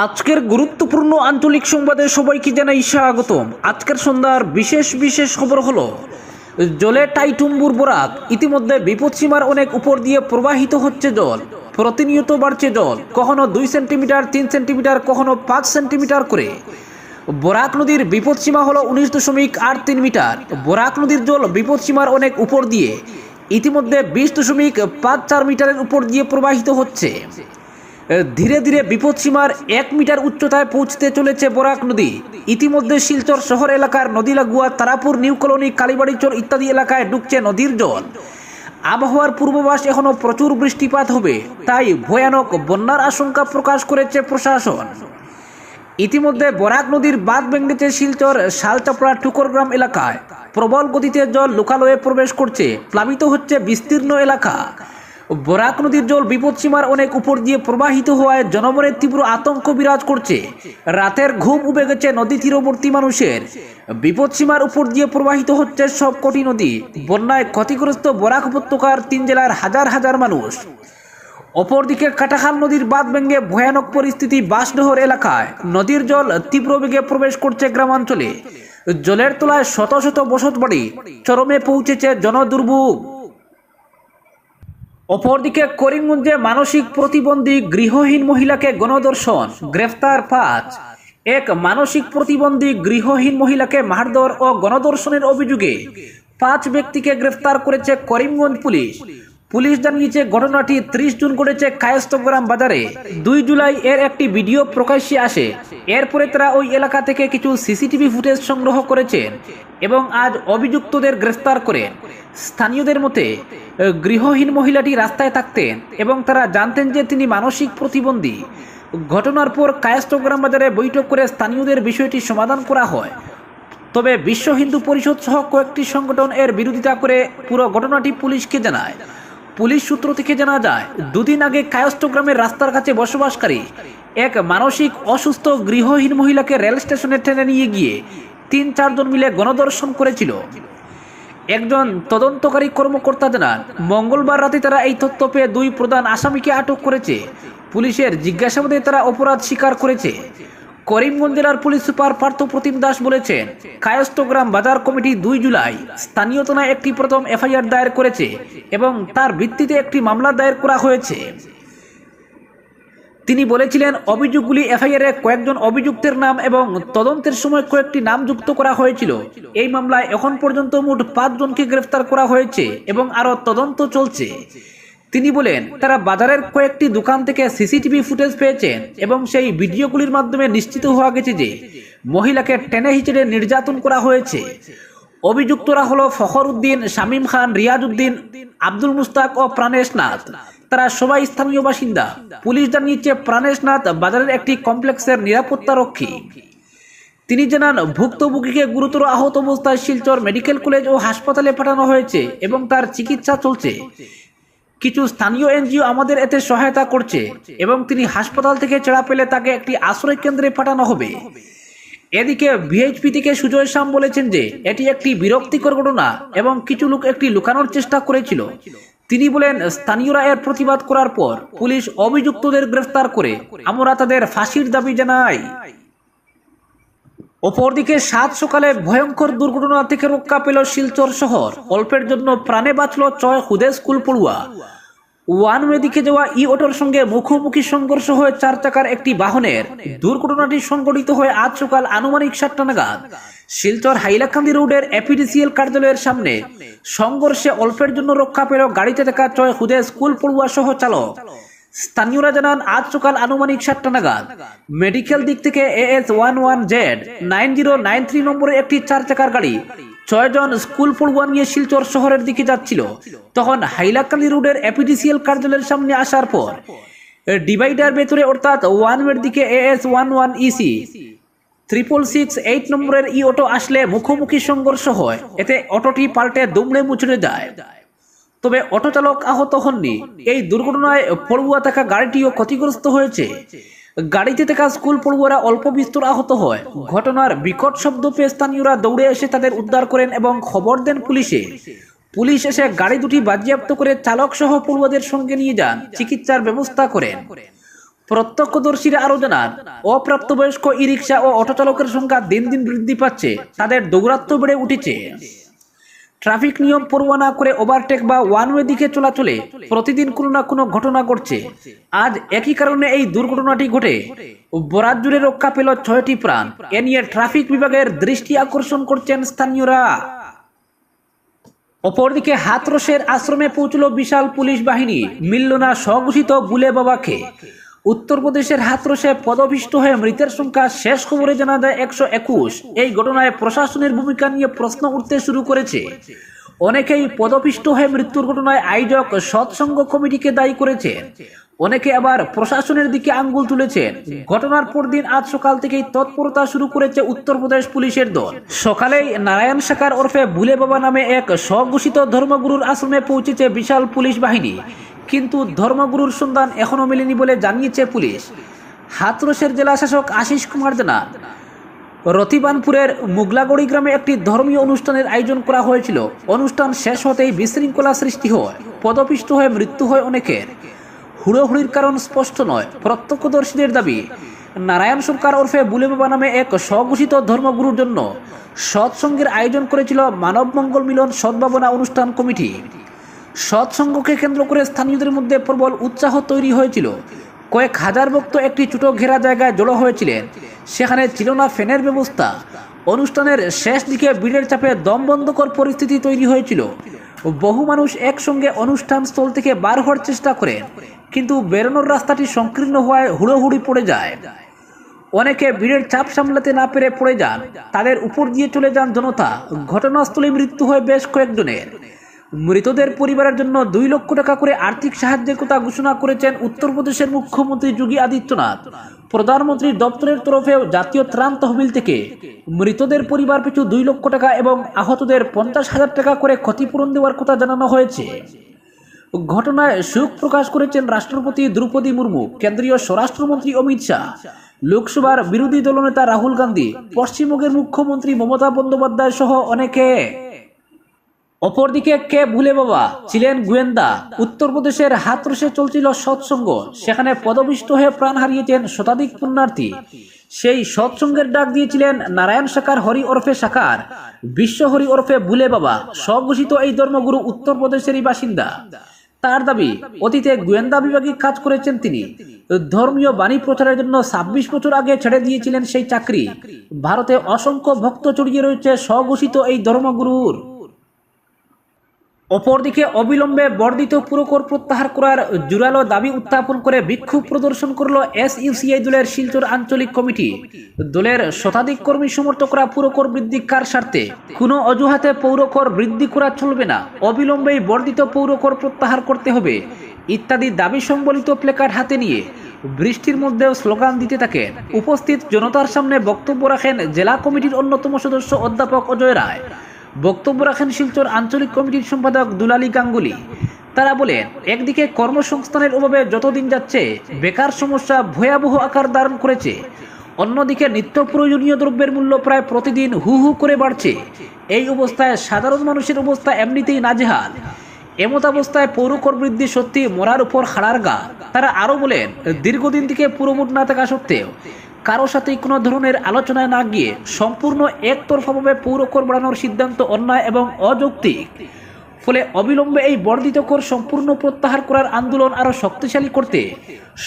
আজকের গুরুত্বপূর্ণ আঞ্চলিক সংবাদে সবাইকে জানাই স্বাগতম। আজকের সন্ধ্যার বিশেষ খবর হলো জলে টাইটুম্বুর বরাক। ইতিমধ্যে বিপদসীমার অনেক উপর দিয়ে প্রবাহিত হচ্ছে জল। প্রতিনিয়ত বাড়ছে জল, কখনো 2 সেন্টিমিটার, 3 সেন্টিমিটার, কখনো 5 সেন্টিমিটার করে। বরাক নদীর বিপদসীমা হলো 19.83 মিটার। বরাক নদীর জল বিপদসীমার অনেক উপর দিয়ে ইতিমধ্যে 20.54 মিটারের উপর দিয়ে প্রবাহিত হচ্ছে। ধীরে ধীরে বিপদসীমার 1 মিটার উচ্চতায় পৌঁছতে চলেছে বরাক নদী। ইতিমধ্যে শিলচর শহর এলাকার নদী লাগোয়া তারাপুর, নিউ কলোনি, কালীবাড়িচর ইত্যাদি এলাকায় ঢুকছে নদীর জল। আবহাওয়ার পূর্বাভাস এখনো প্রচুর বৃষ্টিপাত হবে, তাই ভয়ানক বন্যার আশঙ্কা প্রকাশ করেছে প্রশাসন। ইতিমধ্যে বরাক নদীর বাঁধ ভেঙেছে শিলচর শালচাপড়া টুকরগ্রাম এলাকায়। প্রবল গতিতে জল লোকালয়ে প্রবেশ করছে, প্লাবিত হচ্ছে বিস্তীর্ণ এলাকা। বরাক নদীর জল বিপদসীমার অনেক উপর দিয়ে প্রবাহিত হওয়ায় জনমনের তীব্র আতঙ্ক বিরাজ করছে। রাতের ঘুম উবে গেছে নদী তীরবর্তী মানুষের। বিপদসীমার উপর দিয়ে প্রবাহিত হচ্ছে সবকটি নদী। বন্যায় ক্ষতিগ্রস্ত বরাক উপত্যকার 3 জেলার হাজার মানুষ। অপরদিকে কাটাখাল নদীর বাঁধ ভেঙে ভয়ানক পরিস্থিতি বাঁশডোহর এলাকায়। নদীর জল তীব্র বেগে প্রবেশ করছে গ্রামাঞ্চলে। জলের তলায় শত বসত বাড়ি, চরমে পৌঁছেছে জনদুর্ভোগ। অপরদিকে করিমগঞ্জে মানসিক প্রতিবন্ধী গৃহহীন মহিলাকে গণধর্ষণ, গ্রেফতার 5। এক মানসিক প্রতিবন্ধী গৃহহীন মহিলাকে মারধর ও গণধর্ষণের অভিযোগে 5 ব্যক্তিকে গ্রেফতার করেছে করিমগঞ্জ পুলিশ। পুলিশ জানিয়েছে ঘটনাটি 30 জুন ঘটেছে কায়স্থগ্রাম বাজারে। 2 জুলাই এর একটি ভিডিও প্রকাশ্যে আসে। এরপরে তারা ওই এলাকা থেকে কিছু সিসিটিভি ফুটেজ সংগ্রহ করেছেন এবং আজ অভিযুক্তদের গ্রেফতার করেন। স্থানীয়দের মতে গৃহহীন মহিলাটি রাস্তায় থাকতেন এবং তারা জানতেন যে তিনি মানসিক প্রতিবন্ধী। ঘটনার পর কায়স্থগ্রাম বাজারে বৈঠক করে স্থানীয়দের বিষয়টি সমাধান করা হয়। তবে বিশ্ব হিন্দু পরিষদ সহ কয়েকটি সংগঠন এর বিরোধিতা করে পুরো ঘটনাটি পুলিশকে জানায়। পুলিশ সূত্র থেকে জানা যায়, 2 দিন আগে কায়স্থগ্রামের রাস্তার কাছে বসবাসকারী এক মানসিক অসুস্থ গৃহহীন মহিলাকে রেল স্টেশনে টেনে নিয়ে গিয়ে 3-4 জন মিলে গণধর্ষণ করেছিল। একজন তদন্তকারী কর্মকর্তা জানান, মঙ্গলবার রাতে তারা এই তথ্য পেয়ে 2 প্রধান আসামিকে আটক করেছে। পুলিশের জিজ্ঞাসাবাদে তারা অপরাধ স্বীকার করেছে। করিমগঞ্জ জেলার পুলিশ সুপার পার্থ প্রতিম দাস বলেছেন, কায়স্থগ্রাম বাজার কমিটি 2 জুলাই স্থানীয় থানায় একটি প্রথম এফআইআর দায়ের করেছে এবং তার ভিত্তিতে একটি মামলা দায়ের করা হয়েছে। তিনি বলেছিলেন, অভিযোগগুলি এফআইআরে কয়েকজন অভিযুক্তের নাম এবং তদন্তের সময় কয়েকটি নাম যুক্ত করা হয়েছিল। এই মামলায় এখন পর্যন্ত মোট 5 জনকে গ্রেফতার করা হয়েছে এবং আরও তদন্ত চলছে। তিনি বলেন, তারা বাজারের কয়েকটি দোকান থেকে সিসিটিভি ফুটেজ পেয়েছেন এবং সেই ভিডিওগুলির মাধ্যমে নিশ্চিত হওয়া গেছে যে মহিলাকে টেনে হিচড়ে নির্যাতন করা হয়েছে। অভিযুক্তরা হলো ফখর উদ্দিন, শামীম খান, রিয়াজ উদ্দিন, আব্দুল মুস্তাক ও প্রাণেশ নাথ। তারা সবাই স্থানীয় বাসিন্দা। পুলিশ জানিয়েছে, প্রাণেশ নাথ বাজারের একটি কমপ্লেক্সের নিরাপত্তা রক্ষী। তিনি জানান, ভুক্তভোগীকে গুরুতর আহত অবস্থায় শিলচর মেডিকেল কলেজ ও হাসপাতালে পাঠানো হয়েছে এবং তার চিকিৎসা চলছে। কিছু স্থানীয় এনজিও আমাদের এতে সহায়তা করছে এবং তিনি হাসপাতাল থেকে ছেড়া পেলে তাকে একটি আশ্রয় কেন্দ্রে পাঠানো হবে। এদিকে ভিএইচপি থেকে সুজয় শাম বলেছেন যে এটি একটি বিরক্তিকর ঘটনা এবং কিছু লোক একটি লুকানোর চেষ্টা করেছিল। তিনি বলেন, স্থানীয়রা এর প্রতিবাদ করার পর পুলিশ অভিযুক্তদের গ্রেফতার করে আমরা তাদের ফাঁসির দাবি জানাই। অপরদিকে 7 সকালে ভয়ঙ্কর দুর্ঘটনা থেকে রক্ষা পেল শিলচর শহর। অল্পের জন্য প্রাণে বাঁচল 6 খুদে স্কুল পড়ুয়া। ওয়ানওয়ে দিকে যাওয়া অটোর সঙ্গে মুখোমুখি সংঘর্ষ হয়ে 4 চাকার একটি বাহনের। দুর্ঘটনাটি সংঘটিত হয় আজ সকাল আনুমানিক 7টা নাগাদ শিলচর হাইলাকান্দি রোডের এপিডিসিএল কার্যালয়ের সামনে। সংঘর্ষে অল্পের জন্য রক্ষা পেল গাড়িতে থাকা 6 খুদে স্কুল পড়ুয়া সহ চালক। স্থানীয়রা জানান, আজ সকাল আনুমানিক 7টা নাগাদ মেডিকেল দিক থেকে AS11Z 9093 নম্বরের একটি 4 চাকার গাড়ি 6 জন স্কুল পড়ুয়া নিয়ে শিলচর শহরের দিকে যাচ্ছিল। তখন হাইলাকান্দি রোডের এপিডিসিএল কার্যালয়ের সামনে আসার পর ডিভাইডার ভেতরে অর্থাৎ ওয়ানওয়ের দিকে AS11EC 6668 নম্বরের অটো আসলে মুখোমুখি সংঘর্ষ হয়। এতে অটোটি পাল্টে দুমড়ে মুচড়ে যায়। তবে অটো চালক আহত হননি। এই দুর্ঘটনায় পড়ুয়া থাকা গাড়িটিও ক্ষতিগ্রস্ত হয়েছে। গাড়িতে থাকা স্কুল পড়ুয়ারা অল্প বিস্তর আহত হয়। ঘটনার বিকট শব্দ পেয়ে স্থানীয়রা দৌড়ে এসে তাদের উদ্ধার করেন এবং খবর দেন পুলিশে। পুলিশ এসে গাড়ি দুটি বাজেয়াপ্ত করে চালক সহ পড়ুয়াদের সঙ্গে নিয়ে যান, চিকিৎসার ব্যবস্থা করেন। প্রত্যক্ষদর্শীরা আরো জানান, অপ্রাপ্তবয়স্ক ই রিক্সা ও অটো চালকের সংখ্যা দিন দিন বৃদ্ধি পাচ্ছে, তাদের দৌরাত্ম্য বেড়ে উঠেছে। ট্রাফিক নিয়ম পরোয়া না করে ওভারটেক বা ওয়ান ওয়ে দিকে চলাচলে প্রতিদিন কোনো না কোনো ঘটনা ঘটছে। আজ একই কারণে এই দুর্ঘটনাটি ঘটে বরাত জুড়ে রক্ষা পেল 6টি প্রাণ। এ নিয়ে ট্রাফিক বিভাগের দৃষ্টি আকর্ষণ করছেন স্থানীয়রা। অপরদিকে হাতরসের আশ্রমে পৌঁছল বিশাল পুলিশ বাহিনী, মিলল না স্বঘোষিত বুলে বাবাকে। উত্তরপ্রদেশের হাতরসে পদপিষ্ট হয়ে মৃতের সংখ্যা শেষ খবরে জানা যায় 121। এই ঘটনায় প্রশাসনের ভূমিকা নিয়ে প্রশ্ন উঠতে শুরু করেছে। অনেকেই পদপিষ্ট হয়ে মৃত্যুর ঘটনায় আয়োজক সৎসঙ্গ কমিটিকে দায়ী করেছেন, অনেকে আবার প্রশাসনের দিকে আঙ্গুল তুলেছেন। ঘটনার পরদিন আজ সকাল থেকেই তৎপরতা শুরু করেছে উত্তরপ্রদেশ পুলিশের দল। সকালেই নারায়ণ সাকার ওরফে ভুলে বাবা নামে এক স্বঘোষিত ধর্মগুরুর আশ্রমে পৌঁছেছে বিশাল পুলিশ বাহিনী, কিন্তু ধর্মগুরুর সন্ধান এখনো মেলেনি বলে জানিয়েছে পুলিশ। হাতরসের জেলা শাসক আশিস কুমার জানান, রতিবানপুরের মুগলাগড়ি গ্রামে একটি ধর্মীয় অনুষ্ঠানের আয়োজন করা হয়েছিল। অনুষ্ঠান শেষ হতেই বিশৃঙ্খলা সৃষ্টি হয়, পদপিষ্ট হয়ে মৃত্যু হয় অনেকের। হুড়োহুড়ির কারণ স্পষ্ট নয়। প্রত্যক্ষদর্শীদের দাবি, নারায়ণ সরকার ওরফে বুলে বাবা নামে এক স্বঘোষিত ধর্মগুরুর জন্য সৎসঙ্গের আয়োজন করেছিল মানব মঙ্গল মিলন সদ্ভাবনা অনুষ্ঠান কমিটি। সৎসঙ্গকে কেন্দ্র করে স্থানীয়দের মধ্যে প্রবল উৎসাহ তৈরি হয়েছিল। কয়েক হাজার ভক্ত একটি ছোট ঘেরা জায়গায় জড়ো হয়েছিলেন, সেখানে ছিল না ফ্যানের ব্যবস্থা। অনুষ্ঠানের শেষ দিকে ভিড়ের চাপে দমবন্ধকর পরিস্থিতি তৈরি হয়েছিল। বহু মানুষ একসঙ্গে অনুষ্ঠান স্থল থেকে বার হওয়ার চেষ্টা করেন, কিন্তু বেরোনোর রাস্তাটি সংকীর্ণ হওয়ায় হুড়োহুড়ি পড়ে যায়। অনেকে ভিড়ের চাপ সামলাতে না পেরে পড়ে যান, তাদের উপর দিয়ে চলে যান জনতা। ঘটনাস্থলে মৃত্যু হয় বেশ কয়েকজনের। মৃতদের পরিবারের জন্য 2 লক্ষ টাকা করে আর্থিক সাহায্যের কথা ঘোষণা করেছেন উত্তরপ্রদেশের মুখ্যমন্ত্রী যোগী আদিত্যনাথ। প্রধানমন্ত্রীর দপ্তরের তরফেও জাতীয় ত্রাণ তহবিল থেকে মৃতদের পরিবার পিছু 2 লক্ষ টাকা এবং আহতদের 50,000 টাকা করে ক্ষতিপূরণ দেওয়ার কথা জানানো হয়েছে। ঘটনায় শোক প্রকাশ করেছেন রাষ্ট্রপতি দ্রৌপদী মুর্মু, কেন্দ্রীয় স্বরাষ্ট্রমন্ত্রী অমিত শাহ, লোকসভার বিরোধী দলনেতা রাহুল গান্ধী, পশ্চিমবঙ্গের মুখ্যমন্ত্রী মমতা বন্দ্যোপাধ্যায় সহ অনেকে। অপরদিকে কে ভুলে বাবা ছিলেন গোয়েন্দা। উত্তরপ্রদেশের হাতরসে চলছিল সৎসঙ্গ, সেখানে পদপিষ্ট হয়ে প্রাণ হারিয়েছেন শতাধিক পুণ্যার্থী। সেই সৎসঙ্গের ডাক দিয়েছিলেন নারায়ণ সাকার হরি ওরফে সাকার, বিশ্ব হরি ওরফে ভুলে বাবা। স্বঘোষিত এই ধর্মগুরু উত্তরপ্রদেশেরই বাসিন্দা। তার দাবি, অতীতে গোয়েন্দা বিভাগে কাজ করেছেন তিনি। ধর্মীয় বাণী প্রচারের জন্য 26 বছর আগে ছেড়ে দিয়েছিলেন সেই চাকরি। ভারতে অসংখ্য ভক্ত ছড়িয়ে রয়েছে স্বঘোষিত এই ধর্মগুরুর। অপরদিকে অবিলম্বে বর্ধিত পুরকর প্রত্যাহার করার জোরালো দাবি উত্থাপন করে বিক্ষোভ প্রদর্শন করল এসইউসিআই দলের শিলচর আঞ্চলিক কমিটি। দলের শতাধিক কর্মী সমর্থকরা পুরকর বৃদ্ধি কার স্বার্থে, কোনো অজুহাতে পৌরকর বৃদ্ধি করা চলবে না, অবিলম্বেই বর্ধিত পৌরকর প্রত্যাহার করতে হবে ইত্যাদি দাবি সংবলিত প্লেকার্ড হাতে নিয়ে বৃষ্টির মধ্যেও স্লোগান দিতে থাকেন। উপস্থিত জনতার সামনে বক্তব্য রাখেন জেলা কমিটির অন্যতম সদস্য অধ্যাপক অজয় রায়। বক্তব্য রাখেন শিলচর আঞ্চলিক কমিটির সম্পাদক দুলালী গাঙ্গুলি। তারা বলেন, একদিকে কর্মসংস্থানের অভাবে যতদিন যাচ্ছে বেকার সমস্যা ভয়াবহ আকার ধারণ করেছে, অন্যদিকে নিত্য প্রয়োজনীয় দ্রব্যের মূল্য প্রায় প্রতিদিন হু হু করে বাড়ছে। এই অবস্থায় সাধারণ মানুষের অবস্থা এমনিতেই নাজেহাল। এমতাবস্থায় পৌরকর বৃদ্ধি সত্যি মরার উপর খাড়ার গা। তারা আরও বলেন, দীর্ঘদিন থেকে পুরোমুট না থাকা সত্ত্বেও কারো সাথে কোনো ধরনের আলোচনায় না গিয়ে সম্পূর্ণ একতরফাভাবে পৌরকর বাড়ানোর সিদ্ধান্ত অন্যায় এবং অযৌক্তিক। ফলে অবিলম্বে এই বর্ধিত কর সম্পূর্ণ প্রত্যাহার করার আন্দোলন আরও শক্তিশালী করতে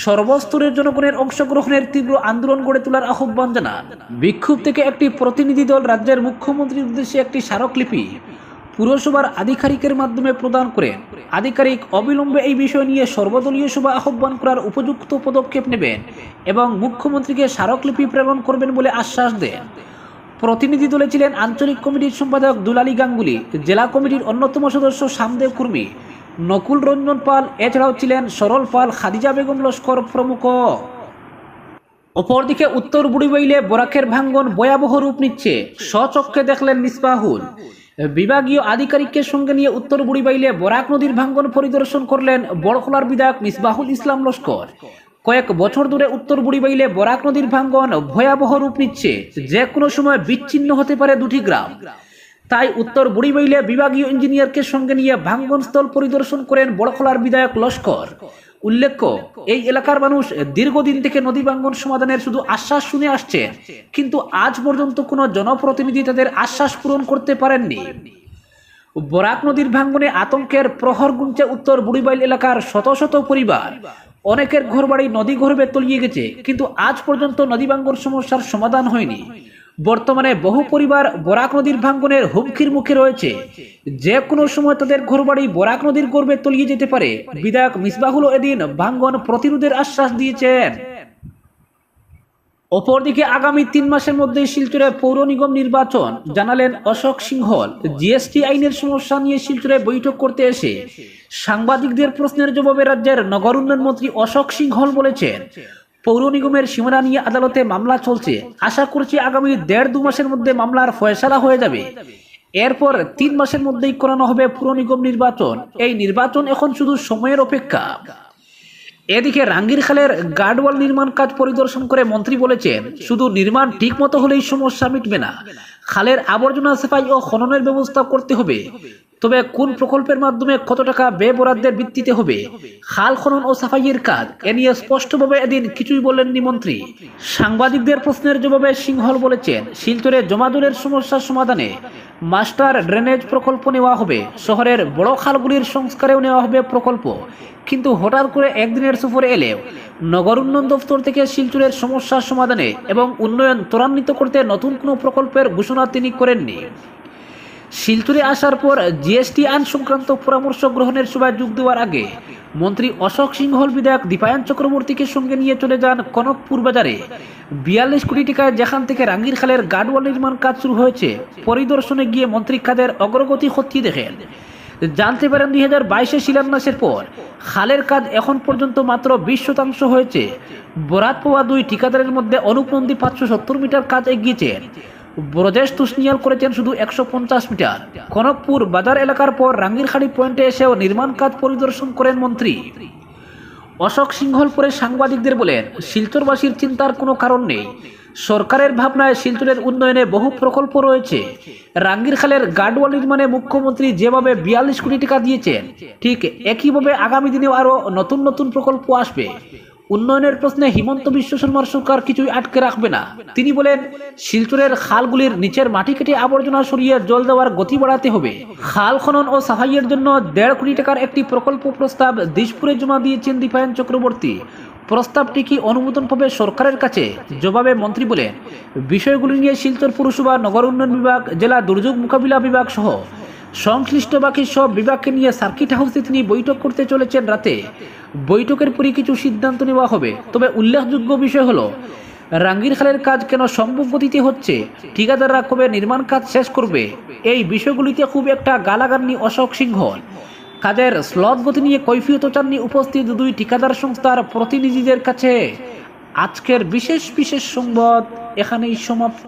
সর্বস্তরের জনগণের অংশগ্রহণের তীব্র আন্দোলন গড়ে তোলার আহ্বান জানান। বিক্ষোভ থেকে একটি প্রতিনিধি দল রাজ্যের মুখ্যমন্ত্রীর উদ্দেশ্যে একটি স্মারকলিপি পুরসভার আধিকারিকের মাধ্যমে প্রদান করেন। আধিকারিক অবিলম্বে এই বিষয় নিয়ে সর্বদলীয় সভা আহ্বান করার উপযুক্ত পদক্ষেপ নেবেন এবং মুখ্যমন্ত্রীকে স্মারকলিপি প্রেরণ করবেন বলে আশ্বাস দেন। প্রতিনিধি দলে ছিলেন আঞ্চলিক কমিটির সম্পাদক দুলালী গাঙ্গুলি, জেলা কমিটির অন্যতম সদস্য শ্যামদেব কুর্মী, নকুল রঞ্জন পাল, এছাড়াও ছিলেন সরল পাল, খাদিজা বেগম লস্কর প্রমুখ। অপরদিকে উত্তর বুড়িবাইলে বরাকের ভাঙ্গন ভয়াবহ রূপ নিচ্ছে, স্বচক্ষে দেখলেন মিসবাহুল। বিভাগীয় আধিকারিকের সঙ্গে নিয়ে উত্তর বুড়িবাইলে বরাক নদীর ভাঙ্গন পরিদর্শন করলেন বড়খোলার বিধায়ক মিসবাহুল ইসলাম লস্কর। কয়েক বছর ধরে উত্তর বুড়িবাইলে বরাক নদীর ভাঙ্গন ভয়াবহ রূপ নিচ্ছে, যে কোনো সময় বিচ্ছিন্ন হতে পারে দুটি গ্রাম। তাই উত্তর বুড়িমাইলে বিভাগীয় ইঞ্জিনিয়ারকে সঙ্গে নিয়ে ভাঙ্গনস্থল পরিদর্শন করেন বড়খলার বিধায়ক লস্কর। উল্লেখ্য, এই এলাকার মানুষ দীর্ঘদিন থেকে নদী ভাঙ্গন সমাধানের শুধু আশ্বাস শুনে আসছেন, কিন্তু আজ পর্যন্ত কোনো জনপ্রতিনিধি তাদের আশ্বাস পূরণ করতে পারেননি। বরাক নদীর ভাঙ্গনে আতঙ্কের প্রহর গুনছে উত্তর বুড়িমাইল এলাকার শত শত পরিবার। অনেকের ঘরবাড়ি নদী গর্ভে তলিয়ে গেছে, কিন্তু আজ পর্যন্ত নদী ভাঙ্গন সমস্যার সমাধান হয়নি। বর্তমানে বহু পরিবার বরাক নদীর ভাঙ্গনের হুমকির মুখে রয়েছে। যে কোনো সময় তাদের ঘরবাড়ি বরাক নদীর গর্ভে তলিয়ে যেতে পারে। বিধায়ক মিসবাহুল এদিন ভাঙ্গন প্রতিরোধের আশ্বাস দিয়েছেন। অপরদিকে আগামী 3 মাসের মধ্যে শিলচরে পৌর নিগম নির্বাচন, জানালেন অশোক সিংহল। জিএসটি আইনের সমস্যা নিয়ে শিলচরে বৈঠক করতে এসে সাংবাদিকদের প্রশ্নের জবাবে রাজ্যের নগর উন্নয়ন মন্ত্রী অশোক সিংহল বলেছেন, পৌর নিগমের সীমানা নিয়ে আদালতে মামলা চলছে। আশা করছি আগামী 1.5-2 মাসের মধ্যে মামলার ফয়সালা হয়ে যাবে। এরপর 3 মাসের মধ্যেই করানো হবে পুর নিগম নির্বাচন। এই নির্বাচন এখন শুধু সময়ের অপেক্ষা। এদিকে রাঙ্গিরখালের গার্ডওয়াল নির্মাণ কাজ পরিদর্শন করে মন্ত্রী বলেছেন, শুধু নির্মাণ ঠিক মতো হলেই সমস্যা মিটবে না, খালের আবর্জনা সাফাই ও খননের ব্যবস্থা করতে হবে। তবে কোন প্রকল্পের মাধ্যমে কত টাকা ব্যয় বরাদ্দের ভিত্তিতে হবে, খাল খনন ও সাফাইয়ের কাজ, এ নিয়ে স্পষ্টভাবে এদিন কিছুই বলেননি মন্ত্রী। সাংবাদিকদের প্রশ্নের জবাবে সিংহল বলেছেন, শিলচরে জমাজলের সমস্যার সমাধানে মাস্টার ড্রেনেজ প্রকল্প নেওয়া হবে, শহরের বড় খালগুলির সংস্কারেও নেওয়া হবে প্রকল্প। কিন্তু হঠাৎ করে একদিনের সফরে এলেও নগর উন্নয়ন দপ্তর থেকে শিলচরের সমস্যার সমাধানে এবং উন্নয়ন ত্বরান্বিত করতে নতুন কোনো প্রকল্পের ঘোষণা তিনি করেননি। শিলচরে আসার পর জিএসটি আইন সংক্রান্ত পরামর্শ গ্রহণের সভায় যোগ দেওয়ার আগে মন্ত্রী অশোক সিংহল বিধায়ক দীপায়ন চক্রবর্তীকে সঙ্গে নিয়ে চলে যান কনকপুর বাজারে। 42 কোটি টাকায় যেখান থেকে রাঙ্গিরখালের গার্ডওয়াল নির্মাণ কাজ শুরু হয়েছে, পরিদর্শনে গিয়ে মন্ত্রী কাজের অগ্রগতি খতিয়ে দেখেন। জানতে পারেন 2022-এ শিলান্যাসের পর খালের কাজ এখন পর্যন্ত মাত্র 20% হয়েছে। বরাত পাওয়া 2 ঠিকাদারের মধ্যে অনুপ নন্দী 570 মিটার কাজ এগিয়েছেন, ব্রজেশ তুষ্নিয়াল করেছেন শুধু 150 মিটার। কনকপুর বাজার এলাকার পর রাঙ্গিরখাড়ি পয়েন্টে এসেও নির্মাণ কাজ পরিদর্শন করেন মন্ত্রী অশোক সিংহল। পরে সাংবাদিকদের বলেন, শিলচরবাসীর চিন্তার কোনো কারণ নেই, সরকারের ভাবনায় শিলচরের উন্নয়নে বহু প্রকল্প রয়েছে। রাঙ্গিরখালের গার্ডওয়াল নির্মাণে মুখ্যমন্ত্রী যেভাবে 42 কোটি টাকা দিয়েছেন, ঠিক একইভাবে আগামী দিনেও আরও নতুন নতুন প্রকল্প আসবে। উন্নয়নের প্রশ্নে হিমন্ত বিশ্ব শর্মার সরকার কিছুই আটকে রাখবে না। তিনি বলেন, শিলচরের খালগুলির নিচের মাটি কেটে আবর্জনা সরিয়ে জল দেওয়ার গতি বাড়াতে হবে। খাল খনন ও সাফাইয়ের জন্য 1.5 কোটি টাকার একটি প্রকল্প প্রস্তাব দিশপুরে জমা দিয়েছেন দীপায়ন চক্রবর্তী। প্রস্তাবটি কি অনুমোদন পাবে সরকারের কাছে? জবাবে মন্ত্রী বলেন, বিষয়গুলি নিয়ে শিলচর পুরসভা, নগর উন্নয়ন বিভাগ, জেলা দুর্যোগ মোকাবিলা বিভাগ সহ সংশ্লিষ্ট বাকি সব বিভাগকে নিয়ে সার্কিট হাউসে তিনি বৈঠক করতে চলেছেন রাতে। বৈঠকের পরই কিছু সিদ্ধান্ত নেওয়া হবে। তবে উল্লেখযোগ্য বিষয় হলো, রাঙ্গিরখালের কাজ কেন সম্ভব গতিতে হচ্ছে, ঠিকাদাররা কবে নির্মাণ কাজ শেষ করবে, এই বিষয়গুলিতে খুব একটা গালাগাননি অশোক সিংহল। কাজের স্লট গতি নিয়ে কৈফিয়ত চাননি উপস্থিত 2 ঠিকাদার সংস্থার প্রতিনিধিদের কাছে। আজকের বিশেষ সংবাদ এখানেই সমাপ্ত।